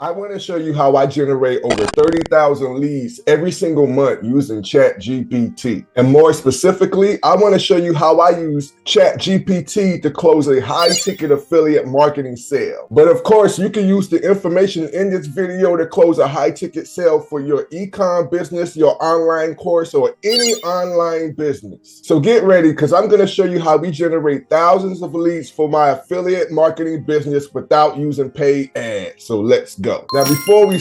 I want to show you how I generate over 30,000 leads every single month using ChatGPT. And more specifically, I want to show you how I use ChatGPT to close a high-ticket affiliate marketing sale. But of course, you can use the information in this video to close a high-ticket sale for your e-com business, your online course, or any online business. So get ready, because I'm going to show you how we generate thousands of leads for my affiliate marketing business without using paid ads. So let's go. Now, before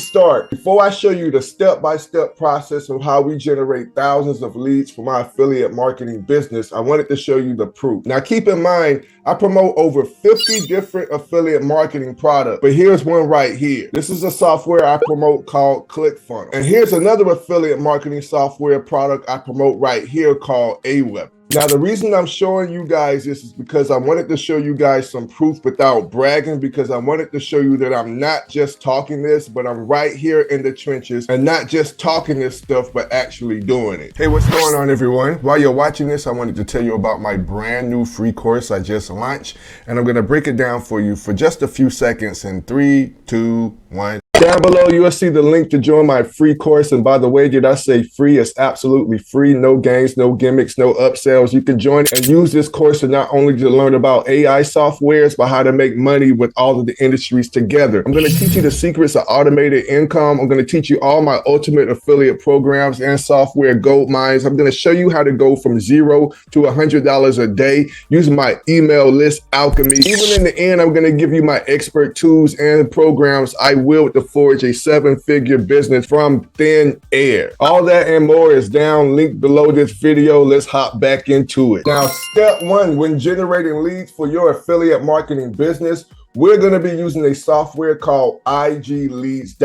I show you the step-by-step process of how we generate thousands of leads for my affiliate marketing business, I wanted to show you the proof. Now, keep in mind, I promote over 50 different affiliate marketing products, but here's one right here. This is a software I promote called ClickFunnels. And here's another affiliate marketing software product I promote right here called Aweber. Now, the reason I'm showing you guys this is because I wanted to show you guys some proof without bragging, because I wanted to show you that I'm not just talking this, but I'm right here in the trenches and not just talking this stuff, but actually doing it. Hey, what's going on, everyone? While you're watching this, I wanted to tell you about my brand new free course I just launched, and I'm going to break it down for you for just a few seconds in 3, 2, 1. Down below, you'll see the link to join my free course. And by the way, did I say free? It's absolutely free. No games, no gimmicks, no upsells. You can join and use this course to not only to learn about AI softwares, but how to make money with all of the industries together. I'm going to teach you the secrets of automated income. I'm going to teach you all my ultimate affiliate programs and software gold mines. I'm going to show you how to go from $0 to $100 a day using my email list alchemy. Even in the end, I'm going to give you my expert tools and programs I will to forge a 7-figure business from thin air. All that and more is down linked below this video. Let's hop back into it. Now, step 1, when generating leads for your affiliate marketing business, we're going to be using a software called igleads.io.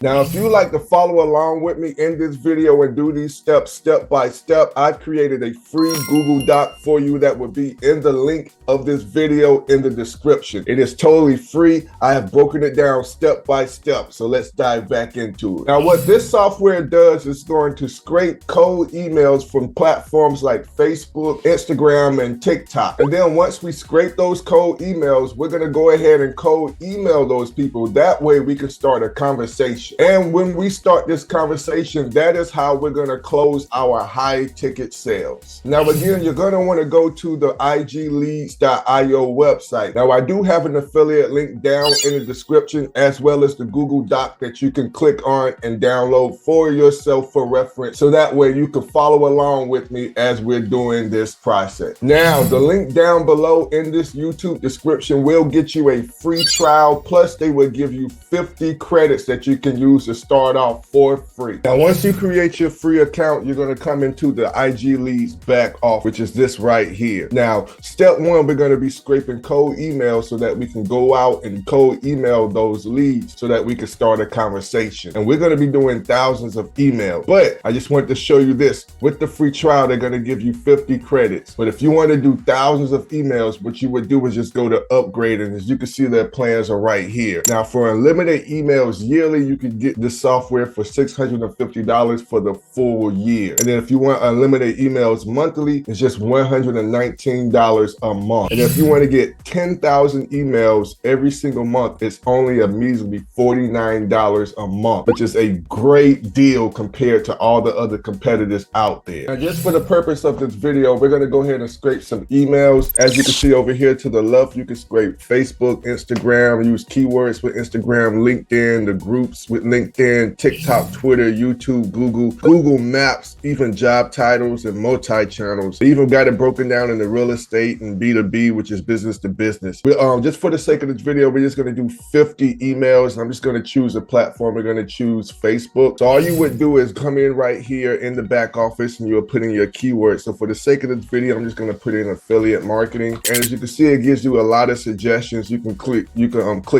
Now, if you like to follow along with me in this video and do these steps step by step, I've created a free Google Doc for you that will be in the link of this video in the description. It is totally free. I have broken it down step by step. So let's dive back into it. Now, what this software does is going to scrape cold emails from platforms like Facebook, Instagram, and TikTok. And then once we scrape those cold emails, we're going to go ahead and cold email those people. That way we can start a conversation. And when we start this conversation, that is how we're going to close our high ticket sales. Now, again, you're going to want to go to the igleads.io website. Now, I do have an affiliate link down in the description, as well as the Google Doc that you can click on and download for yourself for reference. So that way you can follow along with me as we're doing this process. Now, the link down below in this YouTube description will get you a free trial, plus they will give you 50 credits that you can use to start off for free. Now, once you create your free account, you're going to come into the IG Leads back off, which is this right here. Now, step 1, we're going to be scraping cold emails so that we can go out and cold email those leads so that we can start a conversation. And we're going to be doing thousands of emails. But I just wanted to show you this. With the free trial, they're going to give you 50 credits. But if you want to do thousands of emails, what you would do is just go to upgrade. And as you can see, their plans are right here. Now, for unlimited emails yearly, you can get this software for $650 for the full year. And then if you want unlimited emails monthly, it's just $119 a month. And if you want to get 10,000 emails every single month, it's only a measly $49 a month, which is a great deal compared to all the other competitors out there. Now, just for the purpose of this video, we're going to go ahead and scrape some emails. As you can see over here to the left, you can scrape Facebook, Instagram, use keywords with Instagram, LinkedIn, the groups with LinkedIn, TikTok, Twitter, YouTube, Google Maps, even job titles and multi-channels. They even got it broken down into real estate and B2B, which is business to business. Just for the sake of this video, we're just going to do 50 emails. I'm just going to choose a platform. We're going to choose Facebook. So all you would do is come in right here in the back office and you'll put in your keywords. So for the sake of this video, I'm just going to put in affiliate marketing. And as you can see, it gives you a lot of suggestions. You can click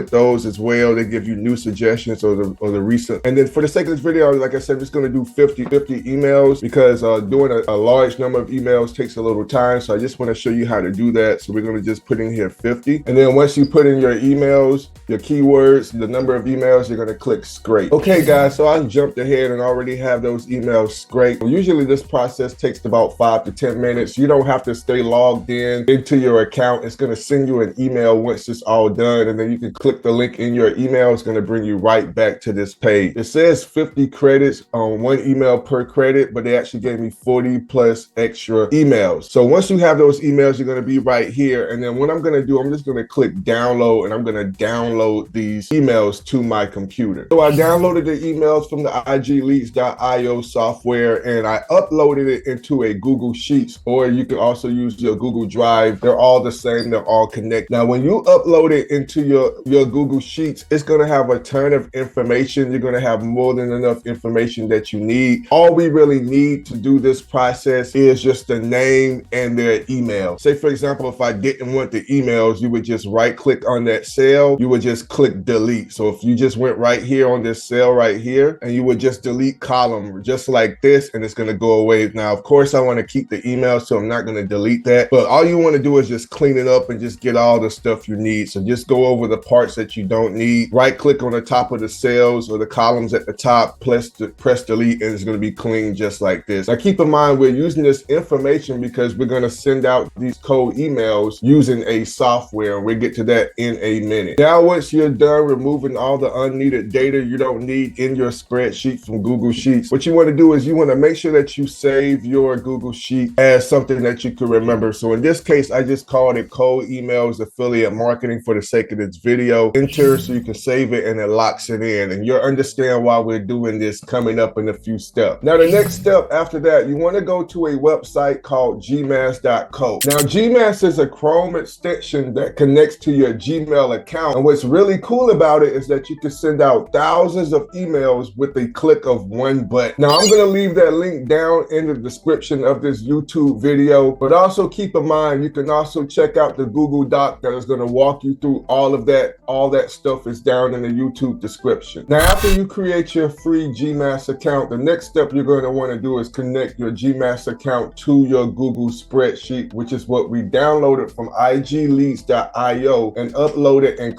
those as well. They give you new suggestions or the recent. And then for the sake of this video, like I said, I'm just going to do 50 emails because doing a large number of emails takes a little time. So I just want to show you how to do that. So we're going to just put in here 50. And then once you put in your emails, your keywords, the number of emails, you're going to click scrape. Okay, guys, so I jumped ahead and already have those emails scraped. Usually this process takes about 5 to 10 minutes. You don't have to stay logged in into your account. It's going to send you an email once it's all done, and then you can click the link in your email. It's going to bring you right back to this page. It says 50 credits on 1 email per credit, but they actually gave me 40 plus extra emails. So once you have those emails, you're going to be right here. And then what I'm going to do, I'm just going to click download, and I'm going to download these emails to my computer. So I downloaded the emails from the igleads.io software, and I uploaded it into a Google Sheets, or you can also use your Google Drive. They're all the same. They're all connected. Now, when you upload it into your Google Sheets, it's going to have a ton of information. You're going to have more than enough information that you need. All we really need to do this process is just the name and their email. Say, for example, if I didn't want the emails, you would just right click on that cell. You would just click delete. So if you just went right here on this cell right here, and you would just delete column just like this, and it's going to go away. Now, of course, I want to keep the email, so I'm not going to delete that. But all you want to do is just clean it up and just get all the stuff you need. So just go over the parts that you don't need. Right click on the top of the cells or the columns at the top, press delete, and it's going to be clean just like this. Now, keep in mind, we're using this information because we're going to send out these cold emails using a software. We'll get to that in a minute. Now, once you're done removing all the unneeded data you don't need in your spreadsheet from Google Sheets, what you want to do is you want to make sure that you save your Google Sheet as something that you can remember. So in this case, I just called it Cold Emails Affiliate Marketing for the sake of this video. Enter so you can save it, and it locks it in. And you'll understand why we're doing this coming up in a few steps. Now, the next step after that, you want to go to a website called gmass.co. Now, Gmass is a Chrome extension that connects to your Gmail account. And what's really cool about it is that you can send out thousands of emails with a click of one button. Now, I'm going to leave that link down in the description of this YouTube video, but also keep in mind, you can also check out the Google Doc that is going to walk you through all of that. All that stuff is down in the YouTube description. Now, after you create your free Gmass account, the next step you're going to want to do is connect your Gmass account to your Google spreadsheet, which is what we downloaded from igleads.io and uploaded and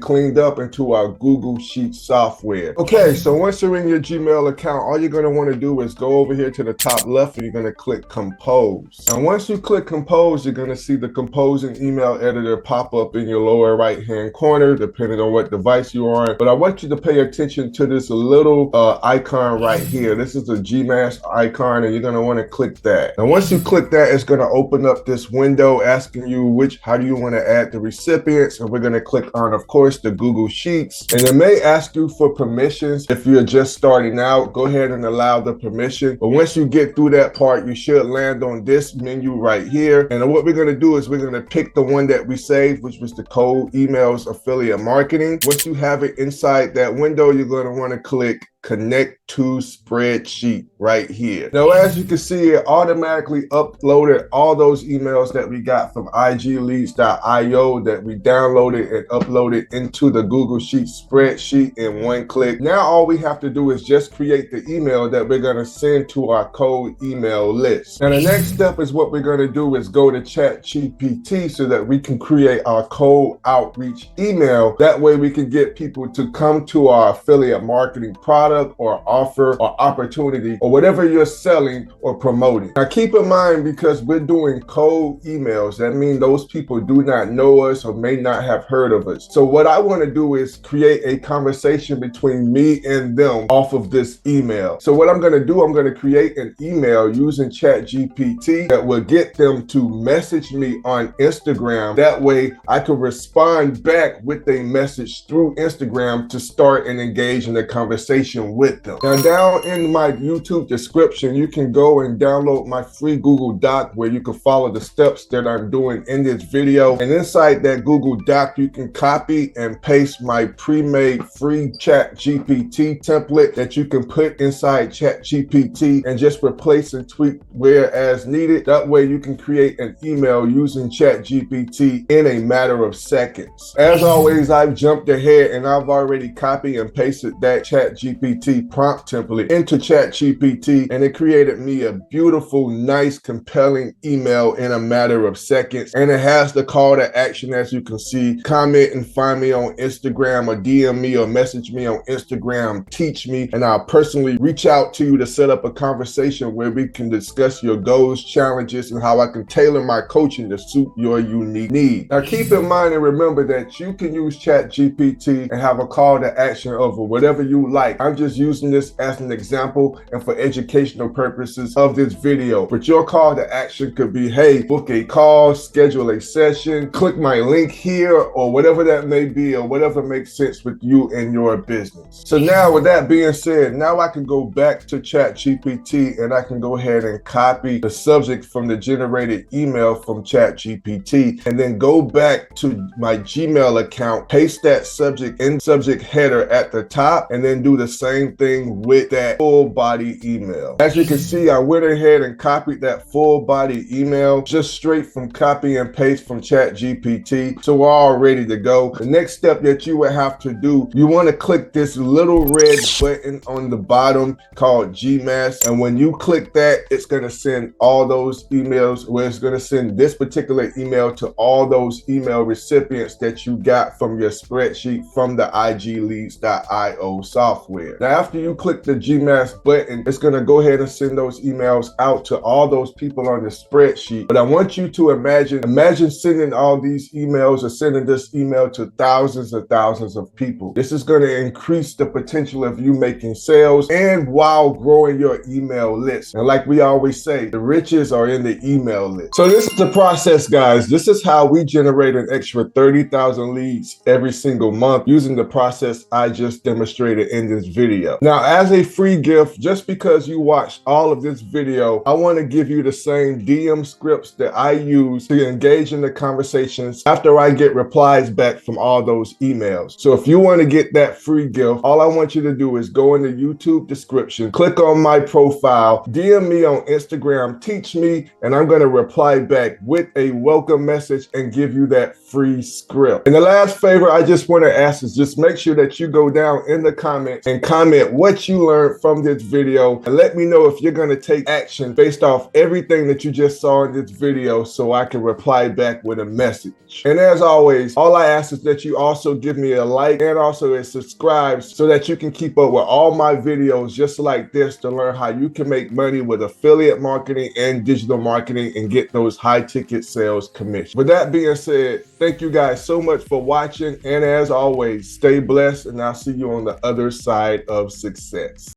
cleaned up into our Google Sheets software. Okay, so once you're in your Gmail account, all you're going to want to do is go over here to the top left, and you're going to click Compose. And once you click Compose, you're going to see the Composing Email Editor pop up in your lower right-hand corner, depending on what device you're on. But I want you to pay attention to this little icon right here. This is the Gmass icon, and you're going to want to click that. And once you click that, it's going to open up this window asking you how do you want to add the recipients. And we're going to click on, of course, the Google Sheets. And it may ask you for permissions. If you're just starting out, go ahead and allow the permission. But once you get through that part, you should land on this menu right here. And what we're going to do is we're going to pick the one that we saved, which was the Cold Emails Affiliate Marketing. Once you have it inside that window, you're going to want to click Connect to Spreadsheet right here. Now, as you can see, it automatically uploaded all those emails that we got from igleads.io that we downloaded and uploaded into the Google Sheets spreadsheet in one click. Now, all we have to do is just create the email that we're going to send to our cold email list. Now, the next step is what we're going to do is go to ChatGPT so that we can create our cold outreach email. That way we can get people to come to our affiliate marketing product or offer or opportunity or whatever you're selling or promoting. Now, keep in mind, because we're doing cold emails, that means those people do not know us or may not have heard of us. So what I want to do is create a conversation between me and them off of this email. So what I'm going to do, I'm going to create an email using ChatGPT that will get them to message me on Instagram. That way I can respond back with a message through Instagram to start and engage in a conversation with them. Now, down in my YouTube description, you can go and download my free Google Doc where you can follow the steps that I'm doing in this video. And inside that Google Doc, you can copy and paste my pre-made free ChatGPT template that you can put inside ChatGPT and just replace and tweak where as needed. That way you can create an email using ChatGPT in a matter of seconds. As always, I've jumped ahead and I've already copied and pasted that ChatGPT ChatGPT prompt template into ChatGPT, and it created me a beautiful, nice, compelling email in a matter of seconds. And it has the call to action, as you can see. Comment and find me on Instagram, or DM me or message me on Instagram, teach me, and I'll personally reach out to you to set up a conversation where we can discuss your goals, challenges, and how I can tailor my coaching to suit your unique need. Now keep in mind and remember that you can use ChatGPT and have a call to action over whatever you like. I'm just using this as an example and for educational purposes of this video. But your call to action could be, hey, book a call, schedule a session, click my link here, or whatever that may be, or whatever makes sense with you and your business. So now with that being said, now I can go back to ChatGPT and I can go ahead and copy the subject from the generated email from ChatGPT, and then go back to my Gmail account, paste that subject in subject header at the top, and then do the same thing with that full body email. As you can see, I went ahead and copied that full body email just straight from copy and paste from ChatGPT. So we're all ready to go. The next step that you would have to do, you want to click this little red button on the bottom called Gmail, and when you click that, it's going to send all those emails, where it's going to send this particular email to all those email recipients that you got from your spreadsheet from the igleads.io software. Now after you click the Gmail button, it's going to go ahead and send those emails out to all those people on the spreadsheet. But I want you to imagine sending all these emails, or sending this email to thousands and thousands of people. This is going to increase the potential of you making sales, and while growing your email list. And like we always say, the riches are in the email list. So this is the process, guys. This is how we generate an extra 30,000 leads every single month using the process I just demonstrated in this video. Now, as a free gift, just because you watched all of this video, I want to give you the same DM scripts that I use to engage in the conversations after I get replies back from all those emails. So if you want to get that free gift, all I want you to do is go in the YouTube description, click on my profile, DM me on Instagram, teach me, and I'm going to reply back with a welcome message and give you that free script. And the last favor I just want to ask is just make sure that you go down in the comments and comment what you learned from this video, and let me know if you're going to take action based off everything that you just saw in this video, so I can reply back with a message. And as always, all I ask is that you also give me a like and also a subscribe, so that you can keep up with all my videos just like this, to learn how you can make money with affiliate marketing and digital marketing and get those high ticket sales commission. With that being said, thank you guys so much for watching, and as always, stay blessed, and I'll see you on the other side of success.